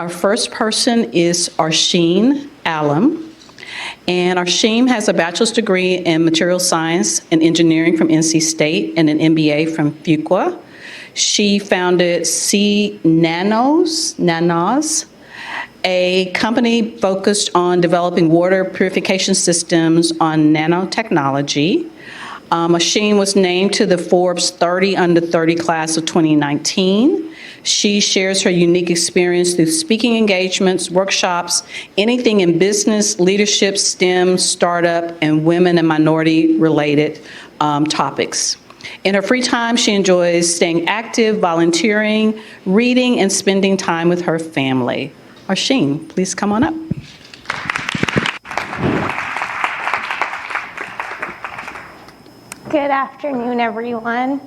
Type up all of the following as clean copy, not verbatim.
Our first person is Arsheen Allam. And Arsheen has a bachelor's degree in material science and engineering from NC State and an MBA from Fuqua. She founded Nanos, a company focused on developing water purification systems on nanotechnology. Arsheen was named to the Forbes 30 Under 30 class of 2019. She shares her unique experience through speaking engagements, workshops, anything in business, leadership, STEM, startup, and women and minority-related topics. In her free time, she enjoys staying active, volunteering, reading, and spending time with her family. Arsheen, please come on up. Good afternoon, everyone.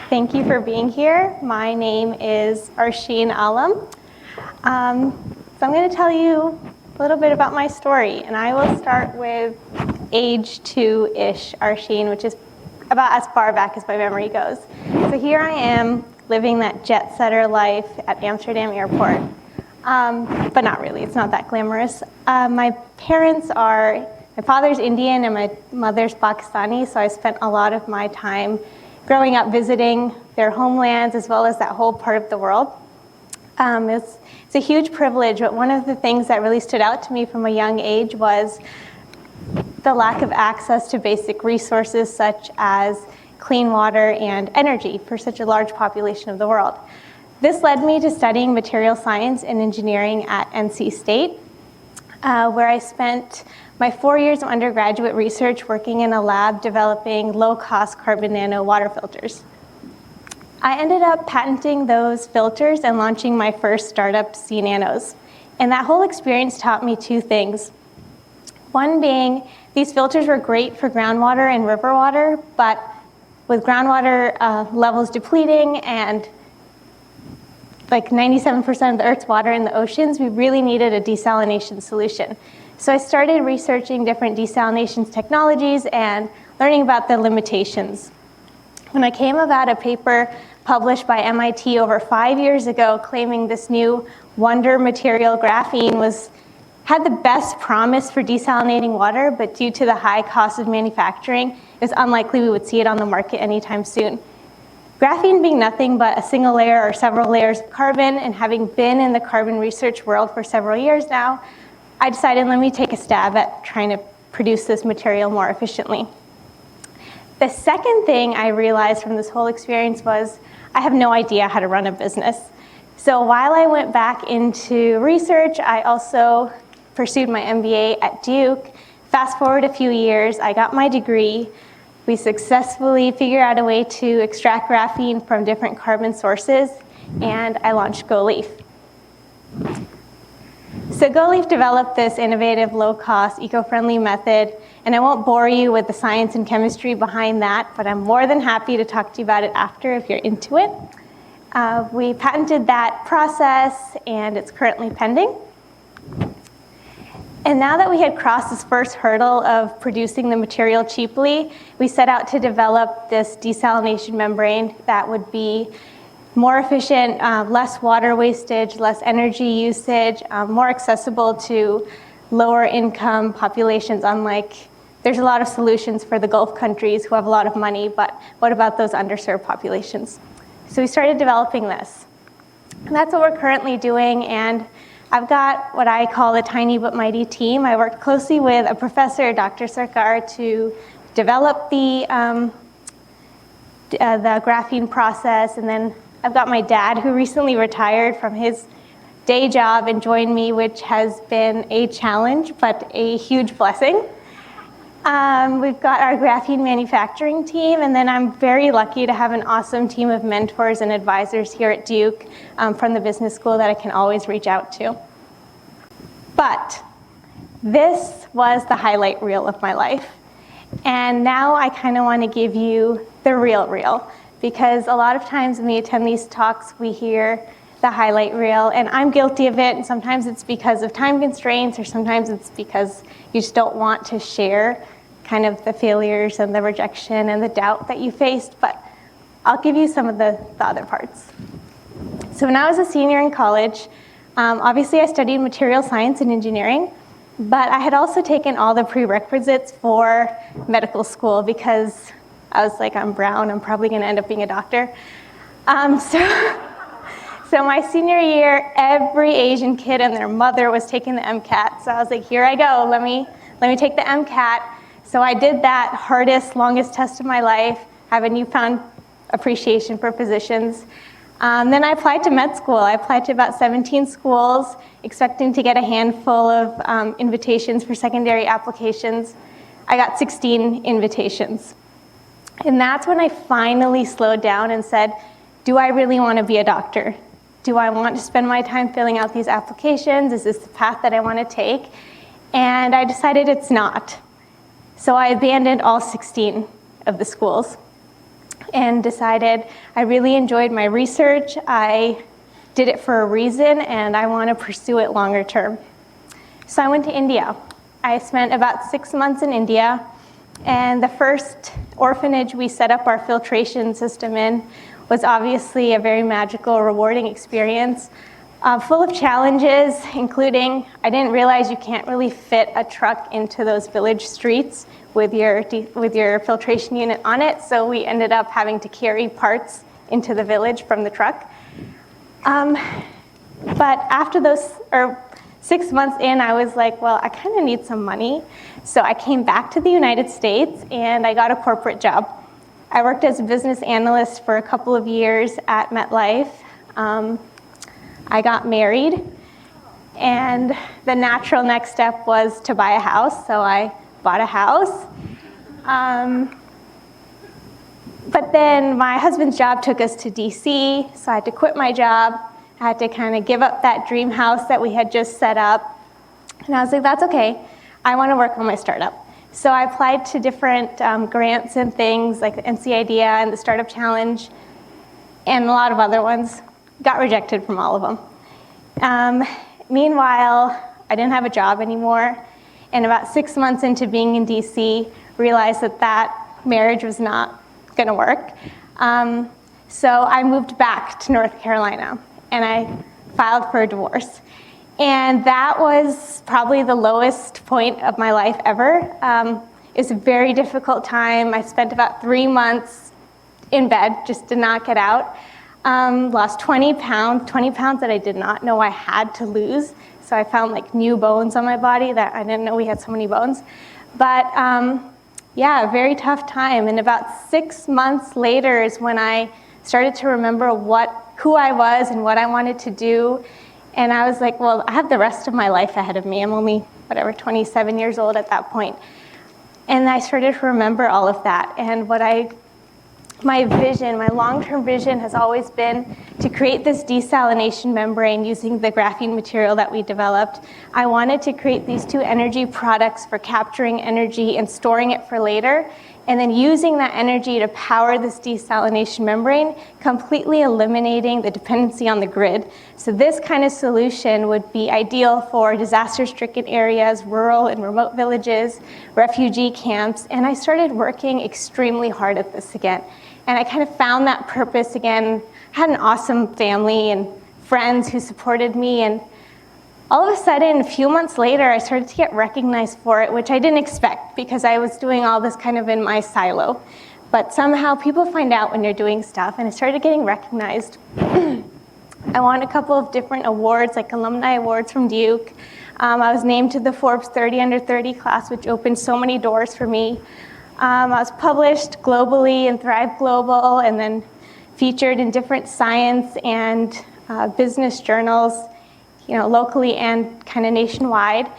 Thank you for being here. My name is Arsheen Allam. So I'm going to tell you a little bit about my story, and I will start with age 2-ish Arsheen, which is about as far back as my memory goes. So here I am living that jet setter life at Amsterdam Airport, but not really. It's not that glamorous. My father's Indian and my mother's Pakistani, so I spent a lot of my time growing up visiting their homelands as well as that whole part of the world. It's a huge privilege, but one of the things that really stood out to me from a young age was the lack of access to basic resources such as clean water and energy for such a large population of the world. This led me to studying material science and engineering at NC State, where I spent my 4 years of undergraduate research working in a lab developing low-cost carbon nano water filters. I ended up patenting those filters and launching my first startup, C-Nanos. And that whole experience taught me two things. One being, these filters were great for groundwater and river water, but with groundwater levels depleting and like 97% of the Earth's water in the oceans, we really needed a desalination solution. So I started researching different desalination technologies and learning about the limitations. When I came about a paper published by MIT over 5 years ago claiming this new wonder material, graphene, had the best promise for desalinating water, but due to the high cost of manufacturing, it was unlikely we would see it on the market anytime soon. Graphene being nothing but a single layer or several layers of carbon, and having been in the carbon research world for several years now, I decided, let me take a stab at trying to produce this material more efficiently. The second thing I realized from this whole experience was I have no idea how to run a business. So while I went back into research, I also pursued my MBA at Duke. Fast forward a few years, I got my degree. We successfully figured out a way to extract graphene from different carbon sources, and I launched GOLeafe. So GOLeafe developed this innovative, low-cost, eco-friendly method, and I won't bore you with the science and chemistry behind that, but I'm more than happy to talk to you about it after if you're into it. We patented that process, and it's currently pending. And now that we had crossed this first hurdle of producing the material cheaply, we set out to develop this desalination membrane that would be more efficient, less water wastage, less energy usage, more accessible to lower income populations, there's a lot of solutions for the Gulf countries who have a lot of money, but what about those underserved populations? So we started developing this. And that's what we're currently doing, and I've got what I call a tiny but mighty team. I worked closely with a professor, Dr. Sarkar, to develop the graphene process, and then I've got my dad, who recently retired from his day job and joined me, which has been a challenge, but a huge blessing. We've got our graphene manufacturing team, and then I'm very lucky to have an awesome team of mentors and advisors here at Duke from the business school that I can always reach out to. But this was the highlight reel of my life. And now I kind of want to give you the real reel, because a lot of times when we attend these talks, we hear the highlight reel, and I'm guilty of it, and sometimes it's because of time constraints, or sometimes it's because you just don't want to share kind of the failures and the rejection and the doubt that you faced, but I'll give you some of the other parts. So when I was a senior in college, Obviously, I studied material science and engineering, but I had also taken all the prerequisites for medical school because I was like, I'm brown, I'm probably going to end up being a doctor. So my senior year, every Asian kid and their mother was taking the MCAT. So I was like, here I go, let me take the MCAT. So I did that hardest, longest test of my life, have a newfound appreciation for physicians. Then I applied to med school. I applied to about 17 schools, expecting to get a handful of invitations for secondary applications. I got 16 invitations. And that's when I finally slowed down and said, do I really want to be a doctor? Do I want to spend my time filling out these applications? Is this the path that I want to take? And I decided it's not. So I abandoned all 16 of the schools and decided I really enjoyed my research. I did it for a reason, and I want to pursue it longer term. So I went to India. I spent about 6 months in India, and the first orphanage we set up our filtration system in was obviously a very magical, rewarding experience, full of challenges, including I didn't realize you can't really fit a truck into those village streets with your filtration unit on it, so we ended up having to carry parts into the village from the truck. But after those, 6 months in, I was like, well, I kind of need some money. So I came back to the United States and I got a corporate job. I worked as a business analyst for a couple of years at MetLife. I got married, and the natural next step was to buy a house, so I bought a house. But then my husband's job took us to DC, so I had to quit my job. I had to kind of give up that dream house that we had just set up. And I was like, that's okay. I want to work on my startup. So I applied to different grants and things like the NC Idea and the Startup Challenge and a lot of other ones. Got rejected from all of them. Meanwhile, I didn't have a job anymore. And about 6 months into being in DC, realized that marriage was not going to work. So I moved back to North Carolina and I filed for a divorce. And that was probably the lowest point of my life ever. It was a very difficult time. I spent about 3 months in bed, just did not get out. Lost 20 pounds that I did not know I had to lose. So I found like new bones on my body that I didn't know we had so many bones. But yeah, a very tough time. And about 6 months later is when I started to remember who I was and what I wanted to do. And I was like, well, I have the rest of my life ahead of me. I'm only, 27 years old at that point. And I started to remember all of that. And my vision, my long-term vision has always been to create this desalination membrane using the graphene material that we developed. I wanted to create these two energy products for capturing energy and storing it for later, and then using that energy to power this desalination membrane, completely eliminating the dependency on the grid. So this kind of solution would be ideal for disaster-stricken areas, rural and remote villages, refugee camps, and I started working extremely hard at this again. And I kind of found that purpose again. I had an awesome family and friends who supported me, and all of a sudden, a few months later, I started to get recognized for it, which I didn't expect because I was doing all this kind of in my silo. But somehow people find out when you're doing stuff, and I started getting recognized. I won a couple of different awards, like alumni awards from Duke. I was named to the Forbes 30 Under 30 class, which opened so many doors for me. I was published globally in Thrive Global, and then featured in different science and business journals, locally and kind of nationwide.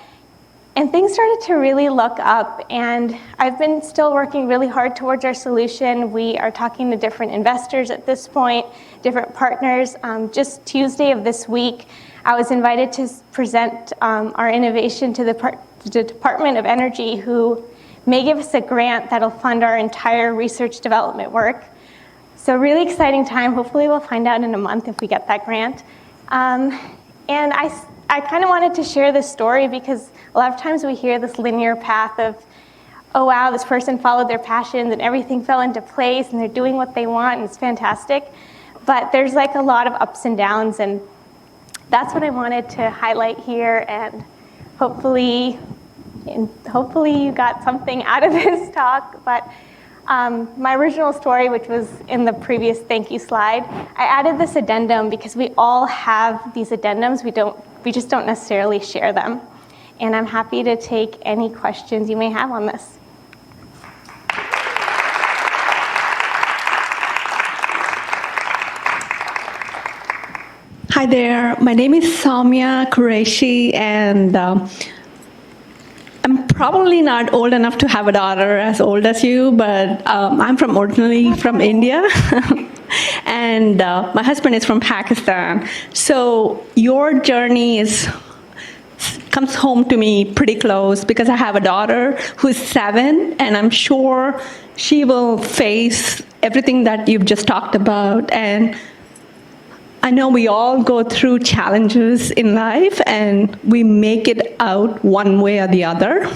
And things started to really look up, and I've been still working really hard towards our solution. We are talking to different investors at this point, different partners. Just Tuesday of this week, I was invited to present our innovation to the Department of Energy, who may give us a grant that'll fund our entire research development work. So really exciting time. Hopefully we'll find out in a month if we get that grant. And I kind of wanted to share this story because a lot of times we hear this linear path of, oh wow, this person followed their passions and everything fell into place and they're doing what they want and it's fantastic. But there's like a lot of ups and downs, and that's what I wanted to highlight here, and hopefully you got something out of this talk. But my original story, which was in the previous thank you slide, I added this addendum because we all have these addendums. We just don't necessarily share them. And I'm happy to take any questions you may have on this. Hi there, my name is Soumya Qureshi, and I'm probably not old enough to have a daughter as old as you, but I'm originally from India, and my husband is from Pakistan. So your journey comes home to me pretty close because I have a daughter who's 7, and I'm sure she will face everything that you've just talked about. And I know we all go through challenges in life, and we make it out one way or the other.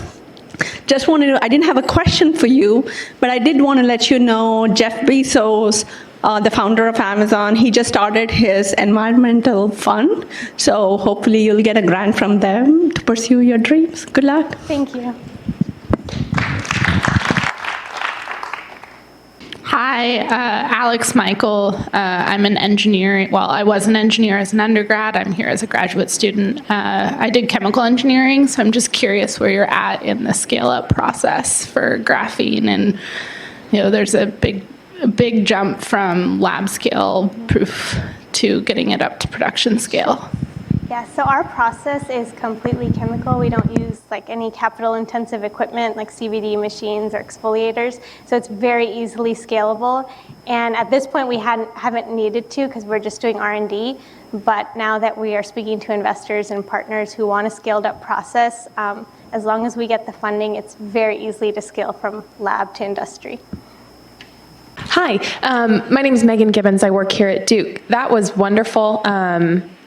I didn't have a question for you, but I did want to let you know Jeff Bezos, the founder of Amazon, he just started his environmental fund. So hopefully you'll get a grant from them to pursue your dreams. Good luck. Thank you. Hi, Alex Michael. I'm an engineer. Well, I was an engineer as an undergrad. I'm here as a graduate student. I did chemical engineering, so I'm just curious where you're at in the scale-up process for graphene. And there's a big jump from lab scale proof to getting it up to production scale. Yeah, so our process is completely chemical. We don't use any capital intensive equipment like CVD machines or exfoliators. So it's very easily scalable. And at this point we haven't needed to because we're just doing R&D. But now that we are speaking to investors and partners who want a scaled up process, as long as we get the funding, it's very easy to scale from lab to industry. Hi, my name is Megan Gibbons. I work here at Duke. That was wonderful.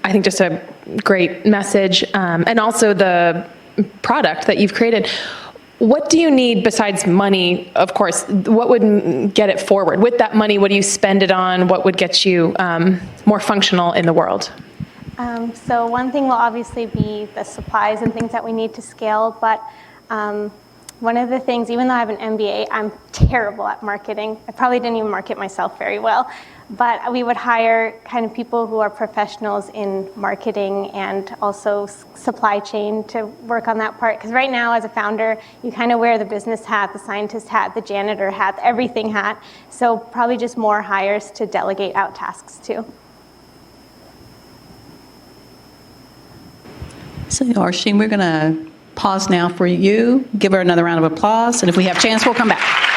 I think just a great message, and also the product that you've created. What do you need besides money? Of course, what would get it forward? With that money, what do you spend it on? What would get you more functional in the world? So one thing will obviously be the supplies and things that we need to scale, but one of the things, even though I have an MBA, I'm terrible at marketing. I probably didn't even market myself very well. But we would hire kind of people who are professionals in marketing and also supply chain to work on that part. Because right now, as a founder, you kind of wear the business hat, the scientist hat, the janitor hat, the everything hat. So probably just more hires to delegate out tasks to. So Arsheen, we're going to pause now for you. Give her another round of applause. And if we have a chance, we'll come back.